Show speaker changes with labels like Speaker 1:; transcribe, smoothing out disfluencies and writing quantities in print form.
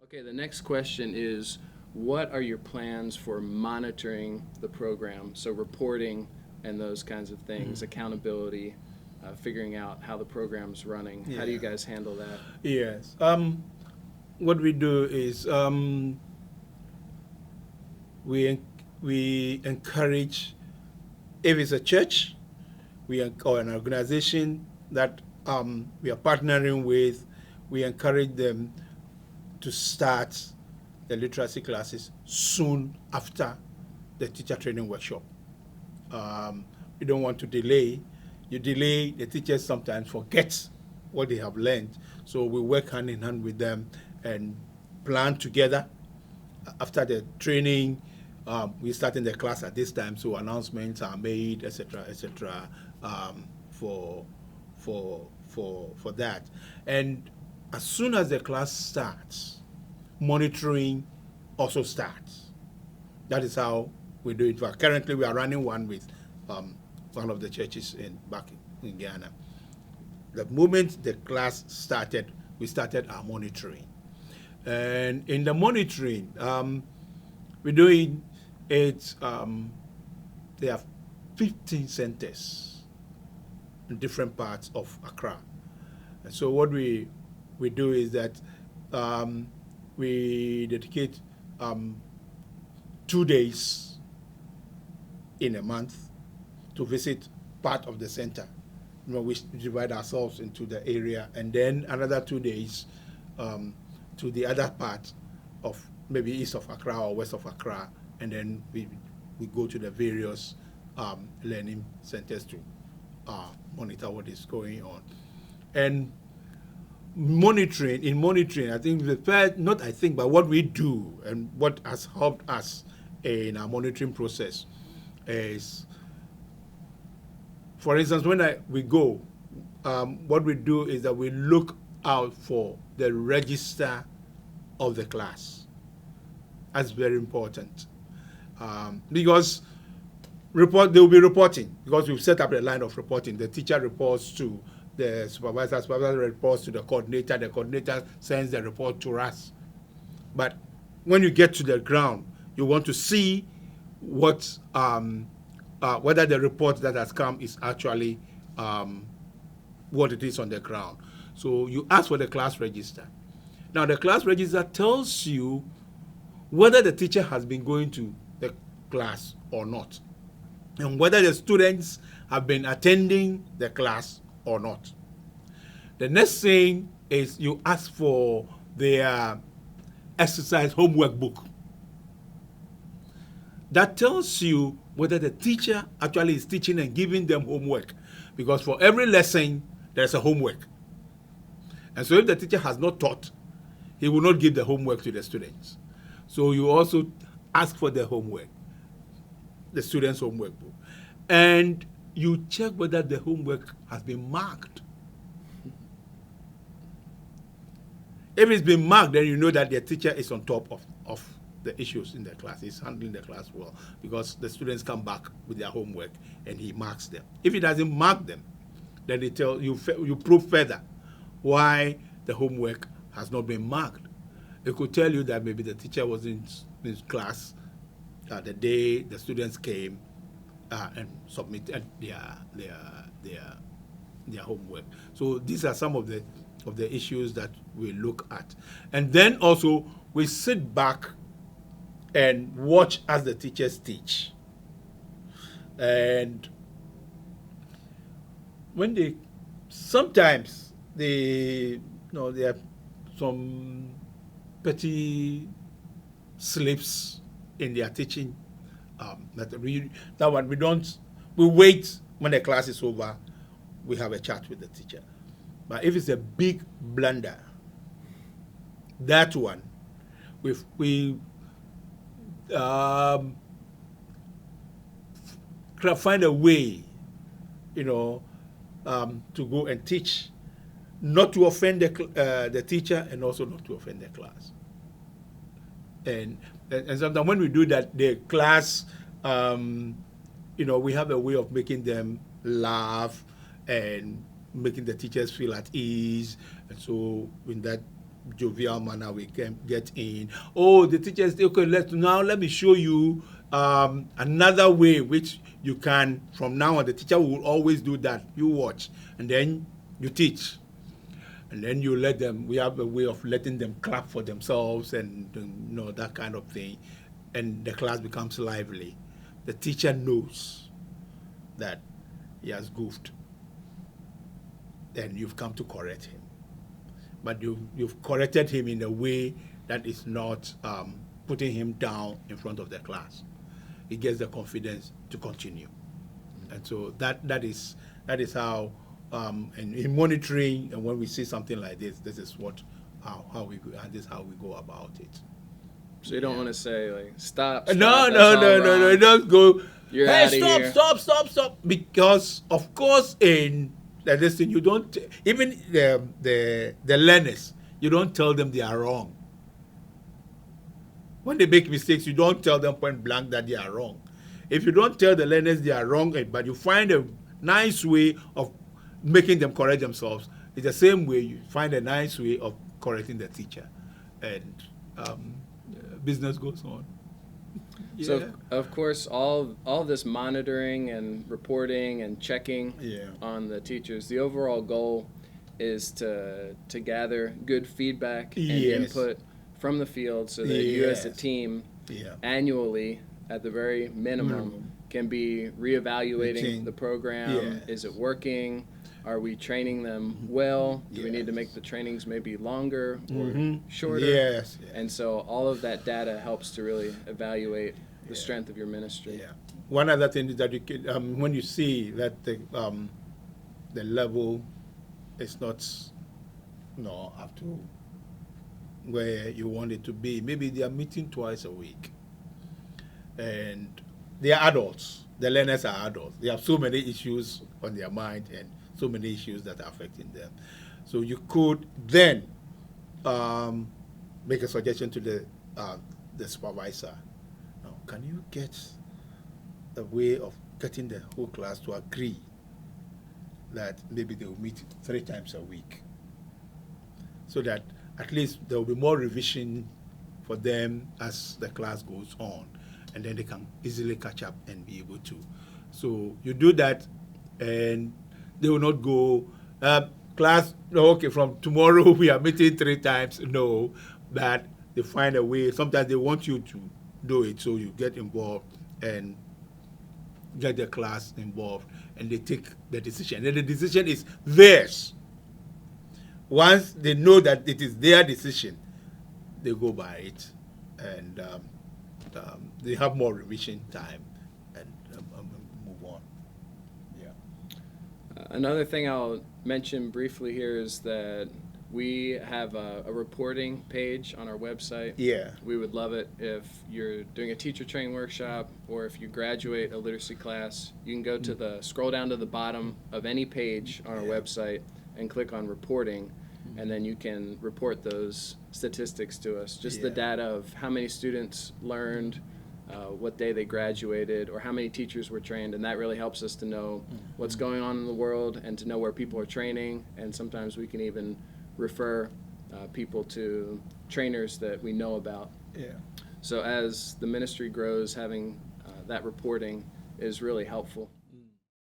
Speaker 1: Okay, the next question is, what are your plans for monitoring the program? So reporting and those kinds of things, accountability, figuring out how the program's running. How do you
Speaker 2: Yeah.
Speaker 1: guys handle that?
Speaker 2: Yes. What we do is we we encourage, if it's a church, or an organization that we are partnering with, we encourage them to start the literacy classes soon after the teacher training workshop. We don't want to delay. You delay, the teachers sometimes forget what they have learned. So we work hand in hand with them and plan together. After the training, we start in the class at this time, so announcements are made, etc., etc., for for that. And as soon as the class starts, monitoring also starts. That is how we do it. Currently, we are running one with one of the churches back in Ghana. The moment the class started, we started our monitoring. And in the monitoring, we're doing it. There are 15 centers in different parts of Accra. And so what we do is that we dedicate 2 days in a month to visit part of the center. We divide ourselves into the area, and then another 2 days to the other part of maybe east of Accra or west of Accra, and then we go to the various learning centers to monitor what is going on. And monitoring, I think the first, not I think, but what we do and what has helped us in our monitoring process is, for instance, when we go, what we do is that we look out for the register of the class. That's very important, because they will be reporting, because we've set up a line of reporting. The teacher reports to the supervisor reports to the coordinator sends the report to us. But when you get to the ground, you want to see what whether the report that has come is actually what it is on the ground. So you ask for the class register. Now the class register tells you whether the teacher has been going to the class or not, and whether the students have been attending the class or not. The next thing is you ask for their exercise homework book. That tells you whether the teacher actually is teaching and giving them homework, because for every lesson there's a homework. And so if the teacher has not taught, he will not give the homework to the students. So you also ask for the homework, the students' homework book. And you check whether the homework has been marked. If it's been marked, then you know that the teacher is on top of the issues in the class. He's handling the class well, because the students come back with their homework and he marks them. If he doesn't mark them, then they tell you, you prove further why the homework has not been marked. It could tell you that maybe the teacher was in class the day the students came and submitted their homework. So these are some of the issues that we look at. And then also we sit back and watch as the teachers teach. And when they sometimes there are some petty slips in their teaching, that one we wait when the class is over, we have a chat with the teacher. But if it's a big blunder, that one we find a way, to go and teach, not to offend the teacher and also not to offend the class. And sometimes when we do that, the class, we have a way of making them laugh and making the teachers feel at ease. And so in that jovial manner we can get in. Oh, the teachers say, okay, let me show you another way which you can, from now on, the teacher will always do that. You watch, and then you teach. And then you let them, we have a way of letting them clap for themselves and, that kind of thing. And the class becomes lively. The teacher knows that he has goofed. Then you've come to correct him. But you've corrected him in a way that is not putting him down in front of the class. He gets the confidence to continue. And so that is how, and in monitoring, and when we see something like this is how we go, and this is how we go about it.
Speaker 1: So you don't want to say like stop.
Speaker 2: No,
Speaker 1: that's all wrong.
Speaker 2: don't go.
Speaker 1: You're
Speaker 2: Hey,
Speaker 1: outta here.
Speaker 2: stop! Because of course in this thing you don't, even the learners, you don't tell them they are wrong. When they make mistakes, you don't tell them point blank that they are wrong. If you don't tell the learners they are wrong, but you find a nice way of making them correct themselves, it's the same way you find a nice way of correcting the teacher, and business goes on.
Speaker 1: So of course, all this monitoring and reporting and checking on the teachers, the overall goal is to gather good feedback and input from the field, so that you as a team annually, at the very minimum, can be reevaluating the program. Is it working? Are we training them well? Do we need to make the trainings maybe longer or shorter? And so all of that data helps to really evaluate the strength of your ministry.
Speaker 2: One other thing is that you can, when you see that the level is not up to where you want it to be, maybe they are meeting twice a week, and they are adults. The learners are adults. They have so many issues on their mind and so many issues that are affecting them. So you could then make a suggestion to the supervisor. Now, can you get a way of getting the whole class to agree that maybe they will meet 3 times a week, so that at least there will be more revision for them as the class goes on, and then they can easily catch up and be able to. So you do that, and they will not go, class, okay, from tomorrow we are meeting 3 times. No, that they find a way. Sometimes they want you to do it, so you get involved and get the class involved, and they take the decision. And the decision is theirs. Once they know that it is their decision, they go by it, and they have more revision time and move on.
Speaker 1: Another thing I'll mention briefly here is that we have a reporting page on our website. We would love it if you're doing a teacher training workshop, or if you graduate a literacy class, you can go to scroll down to the bottom of any page on our website and click on reporting, and then you can report those statistics to us. Just the data of how many students learned, what day they graduated, or how many teachers were trained, and that really helps us to know what's going on in the world and to know where people are training, and sometimes we can even refer people to trainers that we know about. So as the ministry grows, having that reporting is really helpful.